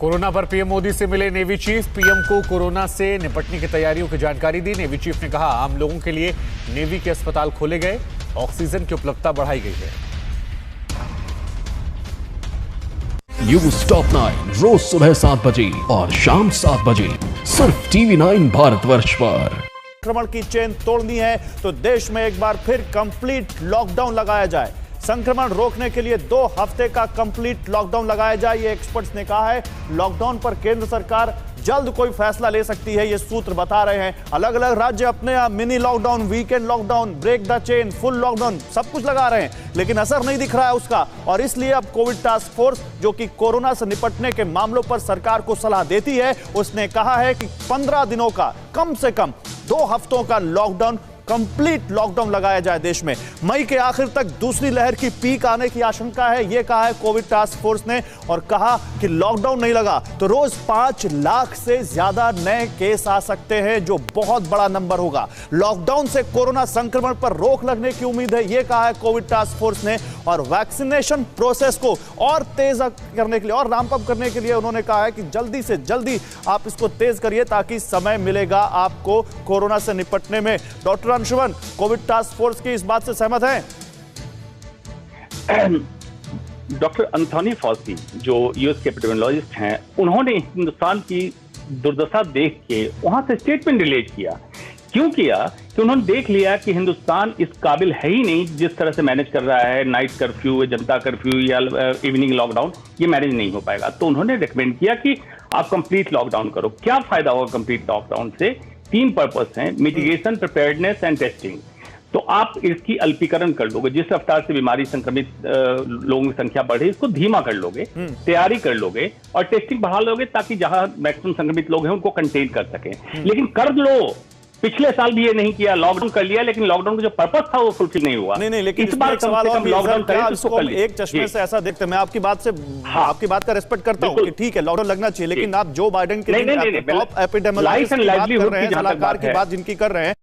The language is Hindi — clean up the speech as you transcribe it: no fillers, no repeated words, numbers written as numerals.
कोरोना पर पीएम मोदी से मिले नेवी चीफ। पीएम को कोरोना से निपटने की तैयारियों की जानकारी दी। नेवी चीफ ने कहा, आम लोगों के लिए नेवी के अस्पताल खोले गए, ऑक्सीजन की उपलब्धता बढ़ाई गई है। न्यूज टॉप 9 रोज सुबह 7 बजे और शाम 7 बजे सिर्फ TV9 भारतवर्ष पर। संक्रमण की चेन तोड़नी है तो देश में एक बार फिर कंप्लीट लॉकडाउन लगाया जाए। संक्रमण रोकने के लिए 2 हफ्ते का कंप्लीट लॉकडाउन लगाया जाए, ये एक्सपर्ट्स ने कहा है। लॉकडाउन पर केंद्र सरकार जल्द कोई फैसला ले सकती है, ये सूत्र बता रहे हैं। अलग अलग राज्य अपने mini lockdown, weekend lockdown, break the chain, full lockdown सब कुछ लगा रहे हैं, लेकिन असर नहीं दिख रहा है उसका। और इसलिए अब कोविड टास्क फोर्स, जो कि कोरोना से निपटने के मामलों पर सरकार को सलाह देती है, उसने कहा है कि 15 दिनों का, कम से कम 2 हफ्तों का लॉकडाउन, कंप्लीट लॉकडाउन लगाया जाए देश में। मई के आखिर तक दूसरी लहर की पीक आने की आशंका है, यह कहा है कोविड टास्क फोर्स ने। और कहा कि लॉकडाउन नहीं लगा तो रोज 5 लाख से ज्यादा नए केस आ सकते हैं, जो बहुत बड़ा नंबर होगा। लॉकडाउन से कोरोना संक्रमण पर रोक लगने की उम्मीद है, यह कहा है कोविड टास्क फोर्स ने। और वैक्सीनेशन प्रोसेस को और तेज करने के लिए और रैंप अप करने के लिए उन्होंने कहा है कि जल्दी से जल्दी आप इसको तेज करिए, ताकि समय मिलेगा आपको कोरोना से निपटने में। Doctor Anshuman, Covid task force की इस बात से सहमत हैं? डॉक्टर एंथोनी फॉसी, जो यूएस के एपिडेमियोलॉजिस्ट हैं, उन्होंने हिंदुस्तान की दुर्दशा देख के वहां से स्टेटमेंट रिलीज किया। क्यों किया? कि उन्होंने देख लिया कि हिंदुस्तान इस काबिल है ही नहीं, जिस तरह से मैनेज कर रहा है नाइट कर्फ्यू, जनता कर्फ्यू या इवनिंग लॉकडाउन, ये मैनेज नहीं हो पाएगा। तो उन्होंने रिकमेंड किया कि आप कंप्लीट लॉकडाउन करो। क्या फायदा होगा कंप्लीट लॉकडाउन से? 3 पर्पस हैं, मिटिगेशन, प्रिपेयर्डनेस एंड टेस्टिंग। तो आप इसकी अल्पीकरण कर लोगे, जिस रफ्तार से बीमारी संक्रमित लोगों की संख्या बढ़े, इसको धीमा कर लोगे, तैयारी कर लोगे और टेस्टिंग बढ़ा लोगे, ताकि जहां मैक्सिमम संक्रमित लोग हैं उनको कंटेन कर सकें। लेकिन कर लो, पिछले साल भी ये नहीं किया, लॉकडाउन कर लिया, लेकिन लॉकडाउन का जो पर्पस था वो फुलफिल नहीं हुआ। नहीं, लेकिन इस बार कम से कम लॉकडाउन करें, इसको एक चश्मे से ऐसा देखते हैं। मैं आपकी बात से आपकी बात का रिस्पेक्ट करता हूं कि ठीक है लॉकडाउन लगना चाहिए, लेकिन आप जो बाइडेन के टॉप एपिडेमियोलॉजिस्ट की बात कर रहे हैं, सलाहकार की बात जिनकी कर रहे हैं,